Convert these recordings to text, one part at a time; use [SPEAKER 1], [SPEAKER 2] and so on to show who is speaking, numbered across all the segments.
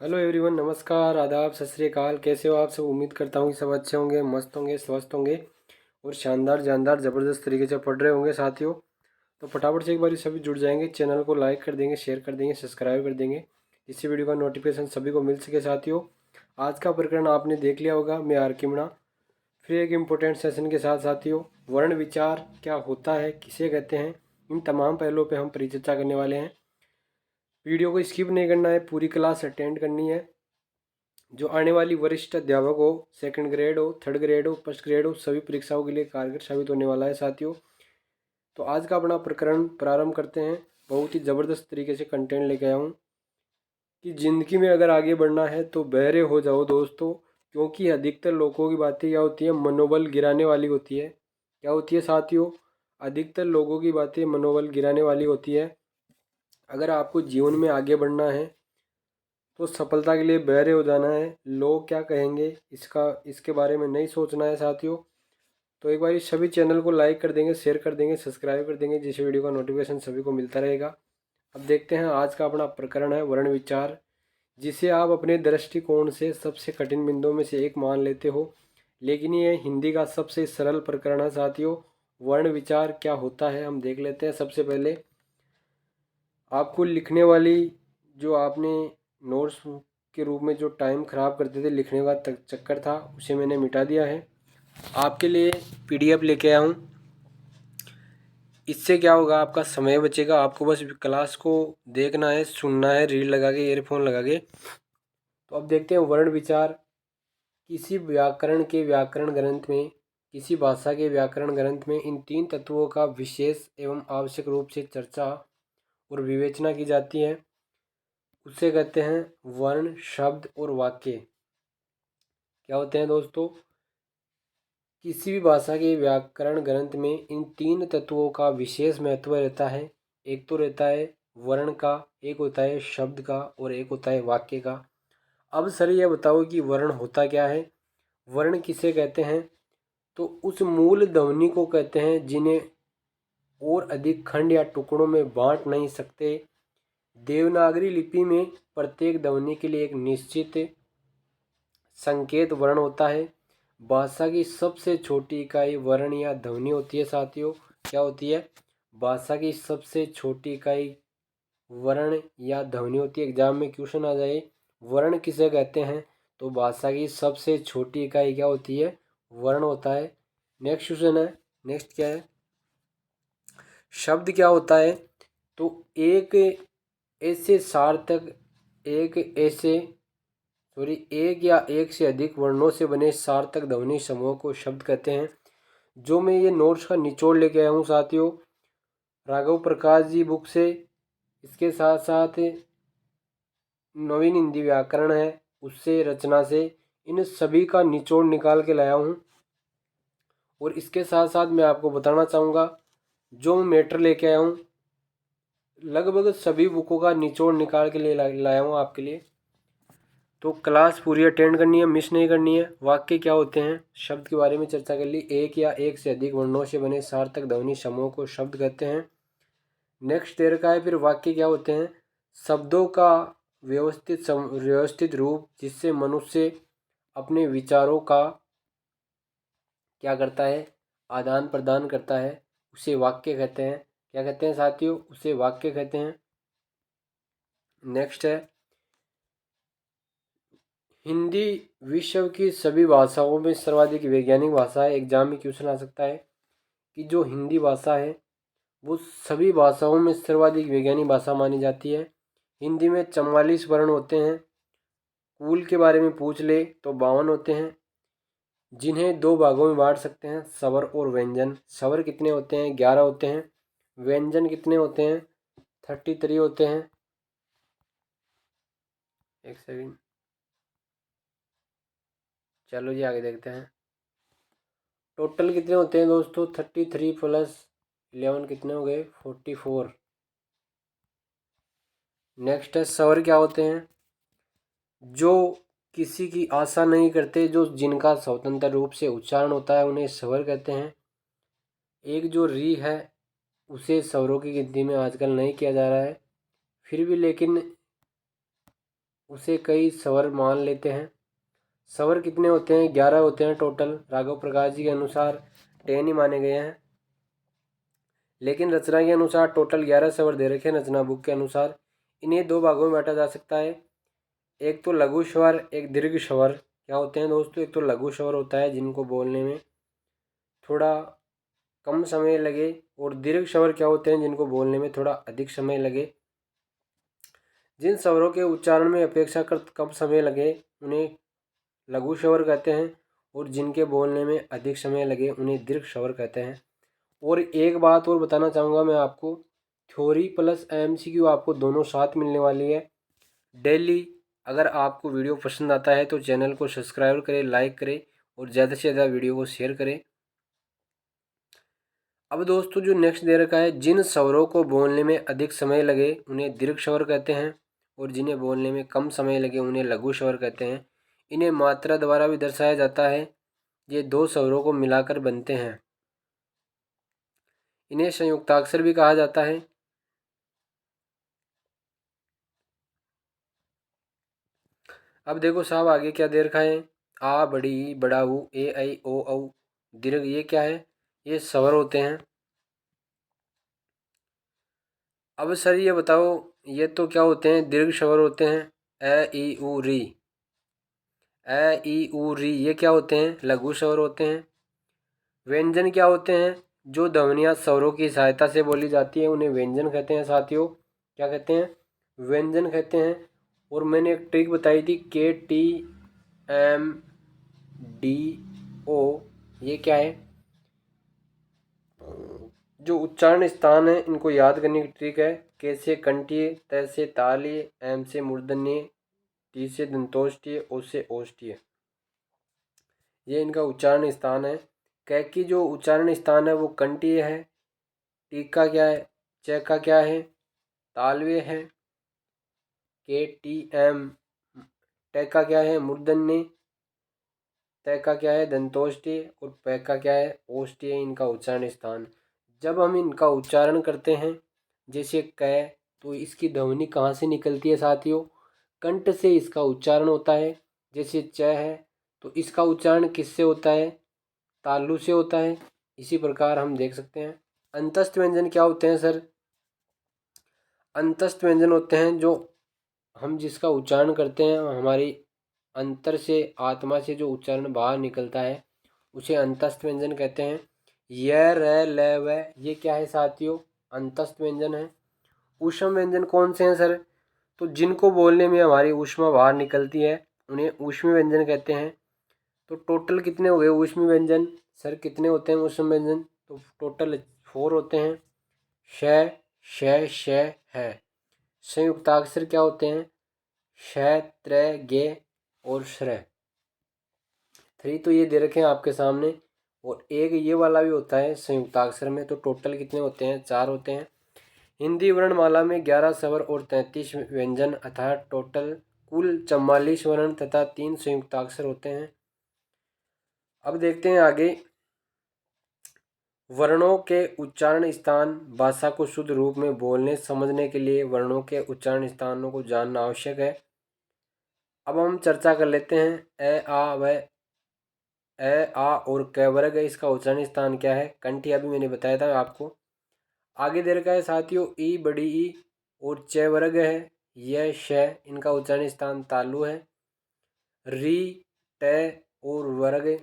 [SPEAKER 1] Hello everyone, नमस्कार, आदाब, सत श्री अकाल। कैसे हो आप सब? उम्मीद करता हूँ कि सब अच्छे होंगे, मस्त होंगे, स्वस्थ होंगे और शानदार जानदार ज़बरदस्त तरीके से पढ़ रहे होंगे साथियों। तो फटाफट से एक बार सभी जुड़ जाएंगे, चैनल को लाइक कर देंगे, शेयर कर देंगे, सब्सक्राइब कर देंगे, जिससे वीडियो का नोटिफिकेशन सभी को मिल सके साथियों। आज का प्रकरण आपने देख लिया होगा, मैं आर के मीणा फिर एक इम्पोर्टेंट सेशन के साथ साथियों। वर्ण विचार क्या होता है, किसे कहते हैं, इन तमाम पहलुओं पर हम परिचर्चा करने वाले हैं। वीडियो को स्किप नहीं करना है, पूरी क्लास अटेंड करनी है। जो आने वाली वरिष्ठ अध्यापक हो, सेकंड ग्रेड हो, थर्ड ग्रेड हो, फर्स्ट ग्रेड हो, सभी परीक्षाओं के लिए कारगर साबित होने वाला है साथियों। तो आज का अपना प्रकरण प्रारंभ करते हैं। बहुत ही ज़बरदस्त तरीके से कंटेंट लेके आया हूँ कि ज़िंदगी में अगर आगे बढ़ना है तो बहरे हो जाओ दोस्तों। क्योंकि अधिकतर लोगों की बातें क्या होती है, मनोबल गिराने वाली होती है। क्या होती है साथियों? अधिकतर लोगों की बातें मनोबल गिराने वाली होती है। अगर आपको जीवन में आगे बढ़ना है तो सफलता के लिए बहरे हो जाना है। लोग क्या कहेंगे इसके बारे में नहीं सोचना है साथियों। तो एक बार सभी चैनल को लाइक कर देंगे, शेयर कर देंगे, सब्सक्राइब कर देंगे, जिससे वीडियो का नोटिफिकेशन सभी को मिलता रहेगा। अब देखते हैं आज का अपना प्रकरण है वर्ण विचार, जिसे आप अपने दृष्टिकोण से सबसे कठिन बिंदुओं में से एक मान लेते हो, लेकिन ये हिंदी का सबसे सरल प्रकरण है साथियों। वर्ण विचार क्या होता है हम देख लेते हैं। सबसे पहले आपको लिखने वाली, जो आपने नोट्स के रूप में जो टाइम ख़राब करते थे, लिखने का चक्कर था, उसे मैंने मिटा दिया है। आपके लिए पीडीएफ लेके आया हूँ। इससे क्या होगा, आपका समय बचेगा। आपको बस क्लास को देखना है, सुनना है, रील लगा के, ईयरफोन लगा के। तो अब देखते हैं वर्ण विचार। किसी व्याकरण के व्याकरण ग्रंथ में, किसी भाषा के व्याकरण ग्रंथ में इन तीन तत्वों का विशेष एवं आवश्यक रूप से चर्चा और विवेचना की जाती है। उसे कहते हैं वर्ण, शब्द और वाक्य। क्या होते हैं दोस्तों? किसी भी भाषा के व्याकरण ग्रंथ में इन तीन तत्वों का विशेष महत्व रहता है। एक तो रहता है वर्ण का, एक होता है शब्द का और एक होता है वाक्य का। अब सर ये बताओ कि वर्ण होता क्या है? वर्ण किसे कहते हैं? तो उस मूल ध्वनि को कहते हैं जिन्हें और अधिक खंड या टुकड़ों में बांट नहीं सकते। देवनागरी लिपि में प्रत्येक ध्वनि के लिए एक निश्चित संकेत वर्ण होता है। भाषा की सबसे छोटी इकाई वर्ण या ध्वनि होती है साथियों। क्या होती है? भाषा की सबसे छोटी इकाई वर्ण या ध्वनि होती है। एग्जाम में क्वेश्चन आ जाए वर्ण किसे कहते हैं, तो भाषा की सबसे छोटी इकाई क्या होती है? वर्ण होता है। नेक्स्ट क्वेश्चन है, नेक्स्ट क्या है? शब्द क्या होता है? तो एक ऐसे सार्थक, एक ऐसे सॉरी एक या एक से अधिक वर्णों से बने सार्थक ध्वनि समूह को शब्द कहते हैं। जो मैं ये नोट्स का निचोड़ लेके आया हूँ साथियों, राघव प्रकाश जी बुक से। इसके साथ साथ नवीन हिंदी व्याकरण है, उससे, रचना से, इन सभी का निचोड़ निकाल के लाया हूँ। और इसके साथ साथ मैं आपको बताना चाहूँगा, जो मैं मैटर लेके आया हूँ, लगभग सभी बुकों का निचोड़ निकाल के लिए लाया हूँ आपके लिए। तो क्लास पूरी अटेंड करनी है, मिस नहीं करनी है। वाक्य क्या होते हैं? शब्द के बारे में चर्चा कर ली। एक या एक से अधिक वर्णों से बने सार्थक ध्वनि समूह को शब्द कहते हैं। नेक्स्ट तेरह का है फिर वाक्य क्या होते हैं? शब्दों का व्यवस्थित रूप जिससे मनुष्य अपने विचारों का क्या करता है? आदान प्रदान करता है, उसे वाक्य कहते हैं। क्या कहते हैं साथियों? उसे वाक्य कहते हैं। नेक्स्ट है हिंदी विश्व की सभी भाषाओं में सर्वाधिक वैज्ञानिक भाषा है। एग्जाम में क्वेश्चन आ सकता है कि जो हिंदी भाषा है वो सभी भाषाओं में सर्वाधिक वैज्ञानिक भाषा मानी जाती है। हिंदी में 44 वर्ण होते हैं। कुल के बारे में पूछ ले तो 52 होते हैं, जिन्हें दो भागों में बांट सकते हैं, स्वर और व्यंजन। स्वर कितने होते हैं? 11 होते हैं। व्यंजन कितने होते हैं? 33 होते हैं। एक सेकंड, चलो जी आगे देखते हैं। टोटल कितने होते हैं दोस्तों? 33 प्लस 11 कितने हो गए? 44। नेक्स्ट है स्वर क्या होते हैं? जो किसी की आशा नहीं करते, जो जिनका स्वतंत्र रूप से उच्चारण होता है, उन्हें स्वर कहते हैं। एक जो री है उसे स्वरों की गिनती में आजकल नहीं किया जा रहा है, फिर भी लेकिन उसे कई स्वर मान लेते हैं। स्वर कितने होते हैं? 11 होते हैं टोटल। राघव प्रकाश जी के अनुसार 10 ही माने गए हैं, लेकिन रचना के अनुसार टोटल 11 स्वर दे रखे हैं रचना बुक के अनुसार। इन्हें दो भागों में बांटा जा सकता है, एक तो लघु स्वर, एक दीर्घ स्वर। क्या होते हैं दोस्तों? एक तो लघु स्वर होता है जिनको बोलने में थोड़ा कम समय लगे, और दीर्घ स्वर क्या होते हैं? जिनको बोलने में थोड़ा अधिक समय लगे। जिन स्वरों के उच्चारण में अपेक्षाकृत कम समय लगे उन्हें लघु स्वर कहते हैं, और जिनके बोलने में अधिक समय लगे उन्हें दीर्घ स्वर कहते हैं। और एक बात और बताना चाहूँगा मैं आपको, थ्योरी प्लस एमसीक्यू आपको दोनों साथ मिलने वाली है डेली। अगर आपको वीडियो पसंद आता है तो चैनल को सब्सक्राइब करें, लाइक करें और ज़्यादा से ज़्यादा वीडियो को शेयर करें। अब दोस्तों जो नेक्स्ट दे रखा है, जिन स्वरों को बोलने में अधिक समय लगे उन्हें दीर्घ स्वर कहते हैं, और जिन्हें बोलने में कम समय लगे उन्हें लघु स्वर कहते हैं। इन्हें मात्रा द्वारा भी दर्शाया जाता है। ये दो स्वरों को मिलाकर बनते हैं। इन्हें संयुक्ताक्षर भी कहा जाता है। अब देखो साहब आगे क्या दे रखा है, आ बड़ी ई बड़ा ऊ ए ऐ ओ औ दीर्घ। ये क्या है? ये स्वर होते हैं। अब सर ये बताओ, ये तो क्या होते हैं? दीर्घ स्वर होते हैं। ए ई उ री, ए ई उ री ये क्या होते हैं? लघु स्वर होते हैं। व्यंजन क्या होते हैं? जो ध्वनियाँ स्वरों की सहायता से बोली जाती है उन्हें व्यंजन कहते हैं साथियों। क्या कहते हैं? व्यंजन कहते हैं। और मैंने एक ट्रिक बताई थी, KTMDO। ये क्या है? जो उच्चारण स्थान है इनको याद करने की ट्रिक है। के से कंठीय, त से तालीय, एम से मूर्धन्य, टी से दंतोष्टीय, ओ से ओष्टीय। ये इनका उच्चारण स्थान है। कै की जो उच्चारण स्थान है वो कंठीय है। टी का क्या है? च का क्या है? तालव्य है। KTM, ट का क्या है? मूर्धन्य। त का क्या है? दंतोष्टीय। और प का क्या है? ओष्टीय। इनका उच्चारण स्थान। जब हम इनका उच्चारण करते हैं जैसे कै, तो इसकी ध्वनि कहाँ से निकलती है साथियों? कंठ से इसका उच्चारण होता है। जैसे च है तो इसका उच्चारण किससे होता है? तालु से होता है। इसी प्रकार हम देख सकते हैं। अंतस्थ व्यंजन क्या होते हैं सर? अंतस्थ व्यंजन होते हैं जो हम जिसका उच्चारण करते हैं, हमारी अंतर से, आत्मा से जो उच्चारण बाहर निकलता है उसे अंतस्थ व्यंजन कहते हैं। य, र, ल, व ये क्या है साथियों? अंतस्थ व्यंजन है। ऊष्म व्यंजन कौन से हैं सर? तो जिनको बोलने में हमारी ऊष्मा बाहर निकलती है उन्हें ऊष्मी व्यंजन कहते हैं। तो टोटल कितने हो गए ऊष्मी व्यंजन? सर कितने होते हैं ऊष्म व्यंजन? तो टोटल 4 होते हैं। श, श, श, है। संयुक्ताक्षर क्या होते हैं? श, त्र, गे और श्र। 3 तो ये दे रखे हैं आपके सामने, और एक ये वाला भी होता है संयुक्ताक्षर में। तो टोटल कितने होते हैं? 4 होते हैं। हिंदी वर्णमाला में 11 स्वर और 33 व्यंजन, अर्थात टोटल कुल 44 वर्ण तथा 3 संयुक्ताक्षर होते हैं। अब देखते हैं आगे, वर्णों के उच्चारण स्थान। भाषा को शुद्ध रूप में बोलने समझने के लिए वर्णों के उच्चारण स्थानों को जानना आवश्यक है। अब हम चर्चा कर लेते हैं। आ और क वर्ग है, इसका उच्चारण स्थान क्या है? कंठी। अभी मैंने बताया था आपको। आगे दे रखा है साथियों, ई बड़ी ई और च वर्ग है, यह श, इनका उच्चारण स्थान तालु है। री, ट और वर्ग,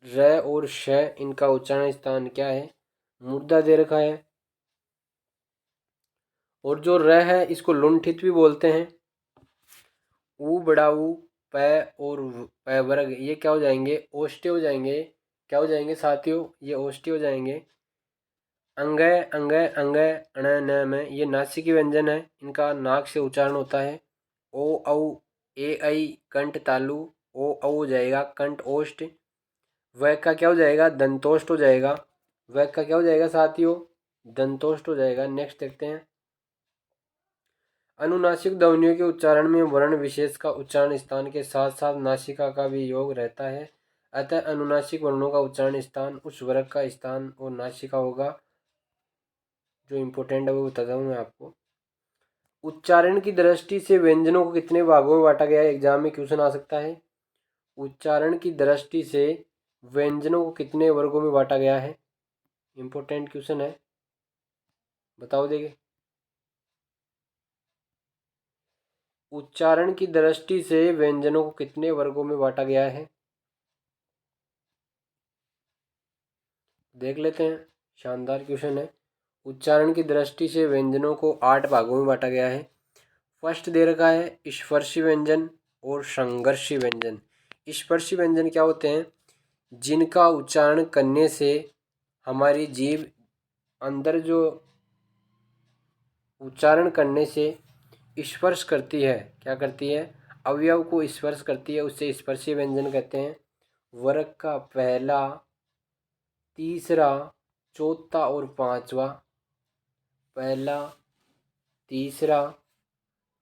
[SPEAKER 1] र और श, इनका उच्चारण स्थान क्या है? मुर्दा दे रखा है। और जो र है इसको लुंठित भी बोलते हैं। ऊ बड़ा ऊ, प और प वर्ग ये क्या हो जाएंगे? ओष्ठ्य हो जाएंगे। क्या हो जाएंगे साथियों? ये ओष्ठ्य हो जाएंगे। अंगय, अंगय, अंगय, अण, न, में ये नासिकी व्यंजन है, इनका नाक से उच्चारण होता है। ओ औ, ए ऐ कंठ तालु, ओ औ हो जाएगा कंठ ओष्ठ। व का क्या हो जाएगा? दंतोष्ठ हो जाएगा। व का क्या हो जाएगा साथियों? दंतोष्ठ हो जाएगा। नेक्स्ट देखते हैं। अनुनासिक ध्वनियों के उच्चारण में वर्ण विशेष का उच्चारण स्थान के साथ साथ नासिका का भी योग रहता है। अतः अनुनासिक वर्णों का उच्चारण स्थान उस वर्ग का स्थान और नासिका होगा। जो इम्पोर्टेंट है वो बताता हूँ मैं आपको। उच्चारण की दृष्टि से व्यंजनों को कितने भागों में बांटा गया है, एग्जाम में क्वेश्चन आ सकता है। उच्चारण की दृष्टि से व्यंजनों को कितने वर्गों में बांटा गया है, इंपॉर्टेंट क्वेश्चन है, बताओ देंगे। उच्चारण की दृष्टि से व्यंजनों को कितने वर्गों में बांटा गया है, देख लेते हैं। शानदार क्वेश्चन है। उच्चारण की दृष्टि से व्यंजनों को 8 भागों में बांटा गया है। फर्स्ट दे रखा है स्पर्शी व्यंजन और संघर्षी व्यंजन। स्पर्शी व्यंजन क्या होते हैं, जिनका उच्चारण करने से हमारी जीभ अंदर जो उच्चारण करने से स्पर्श करती है, क्या करती है, अवयव को स्पर्श करती है, उससे स्पर्शी व्यंजन कहते हैं। वर्ग का पहला, तीसरा, चौथा और पांचवा, पहला, तीसरा,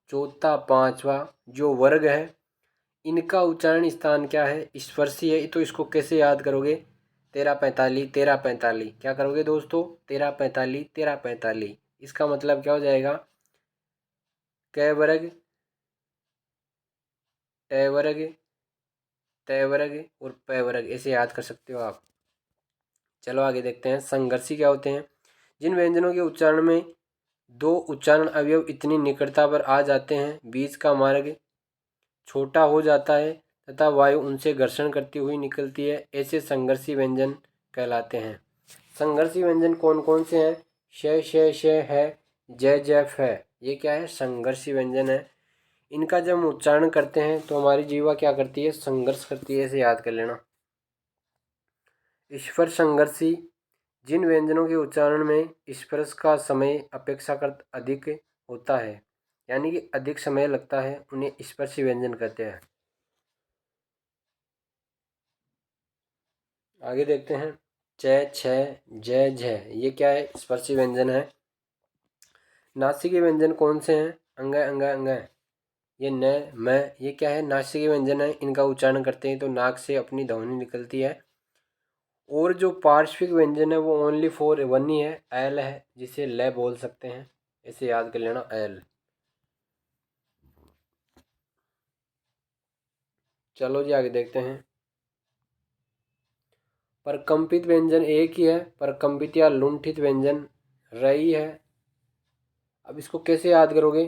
[SPEAKER 1] चौथा, पांचवा जो वर्ग है, इनका उच्चारण स्थान क्या है, स्पर्शी है। तो इसको कैसे याद करोगे, 13-45 13-45, क्या करोगे दोस्तों, 13-45 13-45। इसका मतलब क्या हो जाएगा, क वर्ग, ट वर्ग, त वर्ग और प वर्ग, ऐसे याद कर सकते हो आप। चलो आगे देखते हैं। संघर्षी क्या होते हैं, जिन व्यंजनों के उच्चारण में दो उच्चारण अवयव इतनी निकटता पर आ जाते हैं, बीच का मार्ग छोटा हो जाता है तथा वायु उनसे घर्षण करती हुई निकलती है, ऐसे संघर्षी व्यंजन कहलाते हैं। संघर्षी व्यंजन कौन कौन से हैं, श श है, ज जैफ है, ये क्या है, संघर्षी व्यंजन है। इनका जब हम उच्चारण करते हैं तो हमारी जीवा क्या करती है, संघर्ष करती है, इसे याद कर लेना। स्पर्श संघर्षी, जिन व्यंजनों के उच्चारण में स्पर्श का समय अपेक्षाकृत अधिक होता है, यानी कि अधिक समय लगता है, उन्हें स्पर्शी व्यंजन कहते हैं। आगे देखते हैं। च छ ज झ, ये क्या है, स्पर्शी व्यंजन है। नासिकी व्यंजन कौन से हैं, अंग अंग अंग, ये न म, ये क्या है, नासिकी व्यंजन है। इनका उच्चारण करते हैं तो नाक से अपनी ध्वनि निकलती है। और जो पार्श्विक व्यंजन है वो ओनली फॉर वन ही है, एल है, जिसे ल बोल सकते हैं, इसे याद कर लेना, एल। चलो जी आगे देखते हैं। परकंपित व्यंजन एक ही है, परकंपित या लुंठित व्यंजन रही है। अब इसको कैसे याद करोगे,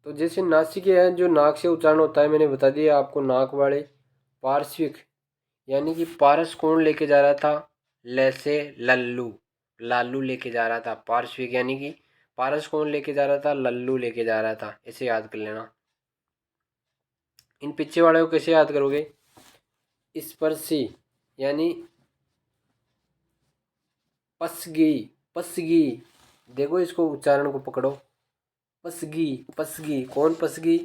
[SPEAKER 1] तो जैसे नासिके है, जो नाक से उच्चारण होता है, मैंने बता दिया आपको, नाक वाले। पार्श्विक, यानी कि पारस कौन लेके जा रहा था, ल से लल्लू, लालू लेके जा रहा था, पार्श्विक यानी कि पारस कौन लेके जा रहा था, लल्लू लेके जा रहा था, इसे याद कर लेना। इन पीछे वाले को कैसे याद करोगे, स्पर्शी, यानी पसगी, पसगी, देखो इसको उच्चारण को पकड़ो, पसगी, पसगी, कौन पसगी,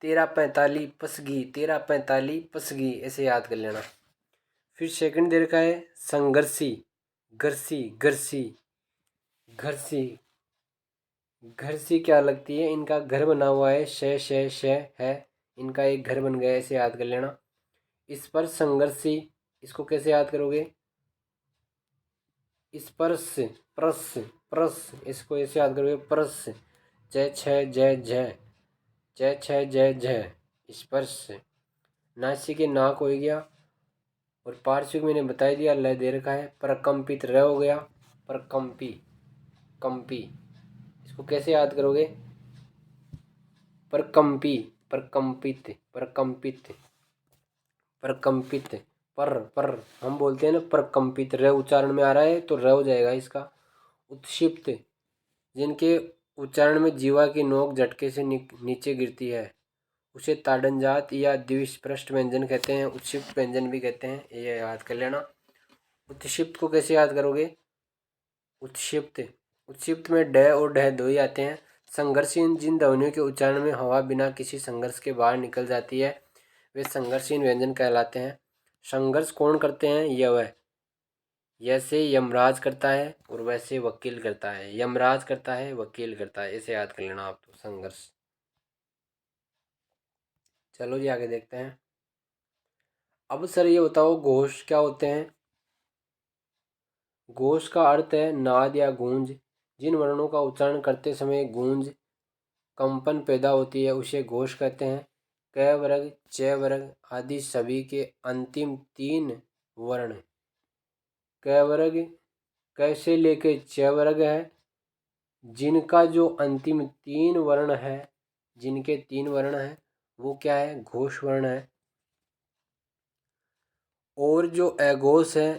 [SPEAKER 1] 13-45 पसगी, 13-45 पसगी, ऐसे याद कर लेना। फिर सेकंड दे रखा है संघर्षी, घर्षी, घर्षी, घर्षी, घर्षी क्या लगती है, इनका घर बना हुआ है, श है, इनका एक घर बन गया है, ऐसे याद कर लेना। स्पर्श संघर्षी, इसको कैसे याद करोगे, स्पर्श, प्रस, प्रस, इसको ऐसे याद करोगे, प्रस, च छ ज झ, च छ ज झ, स्पर्श। नासिक के नाक हो गया, और पार्श्विक मैंने बता दिया, लय दे रखा है। प्रकंपित र हो गया, प्रकंपी, कंपी, इसको कैसे याद करोगे, प्रकंपी, प्रकंपित, प्रकंपित, प्रकंपित, पर हम बोलते हैं ना, प्रकंपित, र उच्चारण में आ रहा है तो र हो जाएगा इसका। उत्क्षिप्त, जिनके उच्चारण में जीवा की नोक झटके से नीचे गिरती है, उसे ताड़नजात या द्विस्पृष्ट व्यंजन कहते हैं, उत्क्षिप्त व्यंजन भी कहते हैं, ये याद कर लेना। उत्क्षिप्त को कैसे याद करोगे, उत्क्षिप्त, उत्क्षिप्त में ड और ढ दो ही आते हैं। संघर्षहीन, जिन ध्वनियों के उच्चारण में हवा बिना किसी संघर्ष के बाहर निकल जाती है, वे संघर्षहीन व्यंजन कहलाते हैं। संघर्ष कौन करते हैं, यह जैसे यमराज करता है और वैसे वकील करता है, यमराज करता है, वकील करता है, इसे याद कर लेना आप तो, संघर्ष। चलो जी आगे देखते हैं। अब सर ये बताओ घोष क्या होते हैं, घोष का अर्थ है नाद या गूंज। जिन वर्णों का उच्चारण करते समय गूंज कंपन पैदा होती है उसे घोष कहते हैं। क वर्ग, च वर्ग आदि सभी के अंतिम 3 वर्ण क वर्ग क से लेके च वर्ग है, जिनका जो अंतिम 3 वर्ण है, जिनके 3 वर्ण हैं वो क्या है, घोष वर्ण है। और जो अघोष है,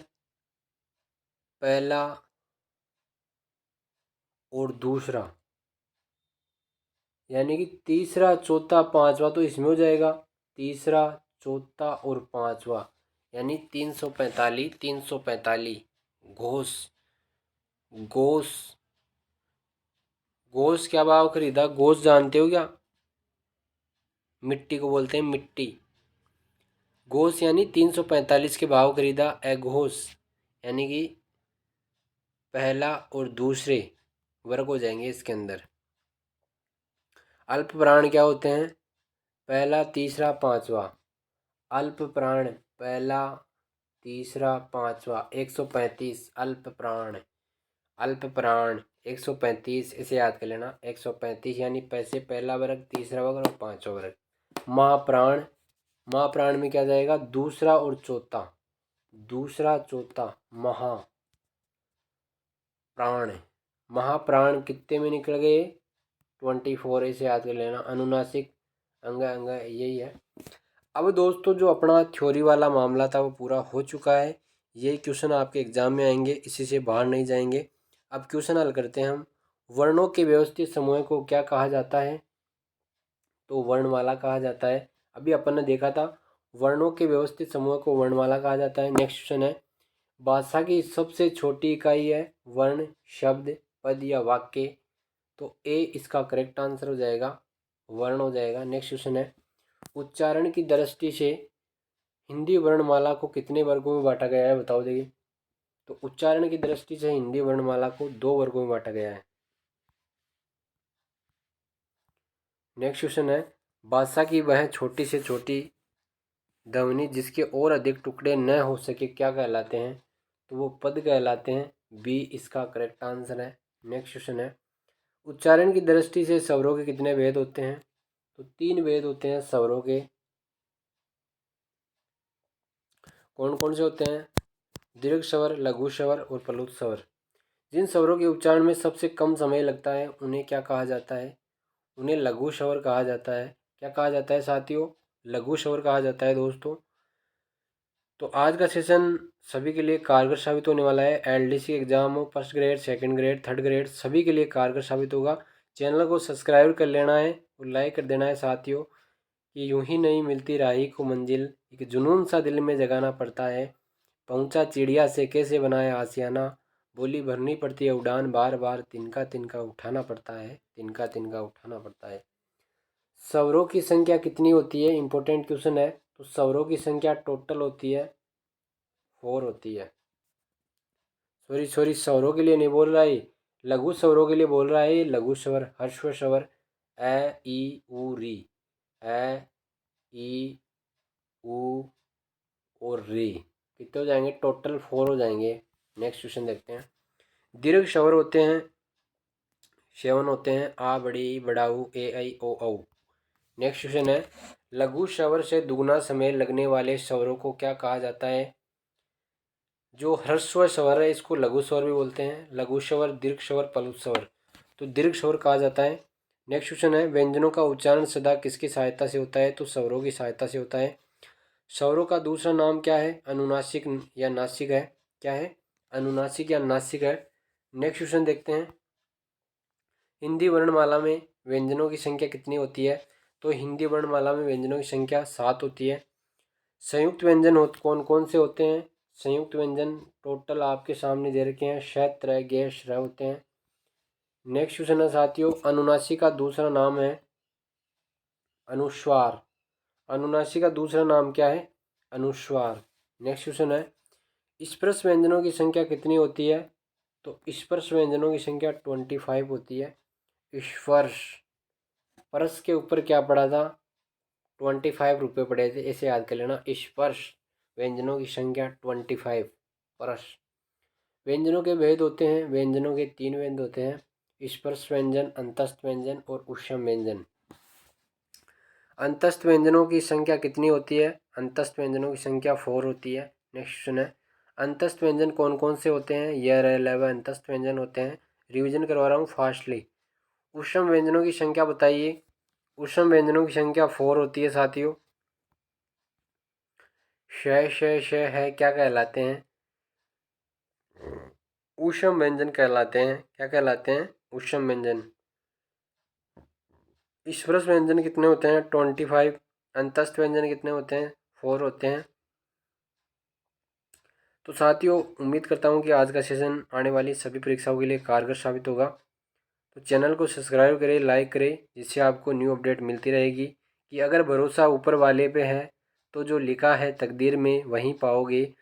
[SPEAKER 1] पहला और दूसरा, यानी कि तीसरा, चौथा, पांचवा तो इसमें हो जाएगा। तीसरा, चौथा और पांचवा यानी 345, 345 घोष। घोष, घोष क्या भाव खरीदा? घोष जानते हो क्या? मिट्टी को बोलते हैं मिट्टी। घोष यानी 345 के भाव खरीदा। अघोष यानी कि पहला और दूसरे वर्ग हो जाएंगे इसके अंदर। अल्प प्राण क्या होते हैं? पहला, तीसरा, पांचवा। अल्प प्राण पहला, तीसरा, पांचवा। 135 अल्प प्राण। अल्प प्राण 135 इसे याद कर लेना। 135 यानी पैसे पहला वर्ग, तीसरा वर्ग और पांचवा वर्ग। महाप्राण, महाप्राण में क्या जाएगा? दूसरा और चौथा। दूसरा, चौथा महाप्राण। महाप्राण कितने में निकल गए? 24 इसे याद कर लेना। अनुनासिक अंग अंग यही है। अब दोस्तों जो अपना थ्योरी वाला मामला था वो पूरा हो चुका है। ये क्वेश्चन आपके एग्जाम में आएंगे, इसी से बाहर नहीं जाएंगे। अब क्वेश्चन हल करते हैं हम। वर्णों के व्यवस्थित समूह को क्या कहा जाता है? तो वर्णमाला कहा जाता है। अभी अपन ने देखा था वर्णों के व्यवस्थित समूह को वर्णमाला कहा जाता है। नेक्स्ट क्वेश्चन है, भाषा की सबसे छोटी इकाई है वर्ण, शब्द, पद या वाक्य। तो ए इसका करेक्ट आंसर हो जाएगा, वर्ण हो जाएगा। नेक्स्ट क्वेश्चन है, उच्चारण की दृष्टि से हिंदी वर्णमाला को कितने वर्गों में बांटा गया है? बताओ देखिए। तो उच्चारण की दृष्टि से हिंदी वर्णमाला को 2 वर्गों में बांटा गया है। नेक्स्ट क्वेश्चन है, भाषा की वह छोटी से छोटी ध्वनि जिसके और अधिक टुकड़े न हो सके क्या कहलाते हैं? तो वो पद कहलाते हैं। बी इसका करेक्ट आंसर है। नेक्स्ट क्वेश्चन है, उच्चारण की दृष्टि से स्वरों के कितने भेद होते हैं? तो 3 भेद होते हैं स्वरों के। कौन कौन से होते हैं? दीर्घ स्वर, लघु स्वर और प्लुत स्वर। जिन स्वरों के उच्चारण में सबसे कम समय लगता है उन्हें क्या कहा जाता है? उन्हें लघु स्वर कहा जाता है। क्या कहा जाता है साथियों? लघु स्वर कहा जाता है दोस्तों। तो आज का सेशन सभी के लिए कारगर साबित होने वाला है। एलडीसी एग्जाम हो, first grade, second grade, third grade, सभी के लिए कारगर साबित होगा। चैनल को सब्सक्राइब कर लेना है और लाइक कर देना है साथियों। कि यूं ही नहीं मिलती राही को मंजिल, एक जुनून सा दिल में जगाना पड़ता है। पहुंचा चिड़िया से कैसे बनाया आसियाना, बोली भरनी पड़ती है उड़ान, बार बार तिनका तिनका उठाना पड़ता है, तिनका तिनका उठाना पड़ता है। स्वरों की संख्या कितनी होती है? इंपॉर्टेंट क्वेश्चन है। तो स्वरों की संख्या टोटल होती है 4 होती है। सॉरी स्वरों के लिए नहीं बोल रहा है, लघु स्वरों के लिए बोल रहा है। ये लघु स्वर, ह्रस्व स्वर ए ई उ री, ए ई उ और री कितने हो जाएंगे? टोटल 4 हो जाएंगे। नेक्स्ट क्वेश्चन देखते हैं। दीर्घ स्वर होते हैं 7 होते हैं, आ, बड़ी, बड़ाऊ, ए आई ओ औ। नेक्स्ट क्वेश्चन है, लघु स्वर से दुगना समय लगने वाले स्वरों को क्या कहा जाता है? जो ह्रस्व स्वर है इसको लघु स्वर भी बोलते हैं। लघु स्वर, दीर्घ स्वर, प्लुत स्वर, तो दीर्घ स्वर कहा जाता है। नेक्स्ट क्वेश्चन है, व्यंजनों का उच्चारण सदा किसकी सहायता से होता है? तो स्वरों की सहायता से होता है। स्वरों का दूसरा नाम क्या है? अनुनासिक या नासिक है। क्या है? अनुनासिक या नासिक है। नेक्स्ट क्वेश्चन देखते हैं, हिंदी वर्णमाला में व्यंजनों की संख्या कितनी होती है? तो हिंदी वर्णमाला में व्यंजनों की संख्या 7 होती है। संयुक्त व्यंजन कौन कौन से होते हैं? संयुक्त व्यंजन टोटल आपके सामने दे रखे हैं, श, त्र, गे, श्र होते हैं। नेक्स्ट क्वेश्चन है साथियों, अनुनासिक का दूसरा नाम है अनुस्वार। अनुनासिक का दूसरा नाम क्या है? अनुस्वार। नेक्स्ट क्वेश्चन है, स्पर्श व्यंजनों की संख्या कितनी होती है? तो स्पर्श व्यंजनों की संख्या 25 होती है। स्पर्श, परस के ऊपर क्या पड़ा था? 25 रुपये पड़े थे, इसे याद कर लेना। स्पर्श व्यंजनों की संख्या 25 परस। व्यंजनों के भेद होते हैं, व्यंजनों के 3 भेद होते हैं, स्पर्श व्यंजन, अंतस्थ व्यंजन और ऊष्म व्यंजन। अंतस्थ व्यंजनों की संख्या कितनी होती है? अंतस्थ व्यंजनों की संख्या 4 होती है। नेक्स्ट क्वेश्चन है, अंतस्थ व्यंजन कौन कौन से होते हैं? ये 11 अंतस्थ व्यंजन होते हैं। रिवीजन करवा रहा हूँ फास्टली। ऊष्म व्यंजनों की संख्या बताइए। ऊष्म व्यंजनों की संख्या 4 होती है साथियों। श है क्या कहलाते हैं? ऊष्म व्यंजन कहलाते हैं। क्या कहलाते हैं? ऊष्म व्यंजन। स्पर्श व्यंजन कितने होते हैं? 25। अंतस्थ व्यंजन कितने होते हैं? 4 होते हैं। तो साथियों उम्मीद करता हूँ कि आज का सेशन आने वाली सभी परीक्षाओं के लिए कारगर साबित होगा। तो चैनल को सब्सक्राइब करें, लाइक करें, जिससे आपको न्यू अपडेट मिलती रहेगी कि अगर भरोसा ऊपर वाले पे है तो जो लिखा है तकदीर में वहीं पाओगे,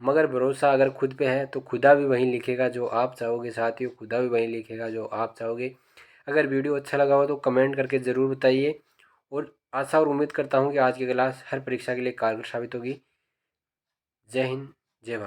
[SPEAKER 1] मगर भरोसा अगर खुद पे है तो खुदा भी वहीं लिखेगा जो आप चाहोगे। साथियों खुदा भी वहीं लिखेगा जो आप चाहोगे। अगर वीडियो अच्छा लगा हो तो कमेंट करके ज़रूर बताइए और आशा और उम्मीद करता हूँ कि आज की क्लास हर परीक्षा के लिए कारगर साबित होगी। जय हिंद, जय भारत।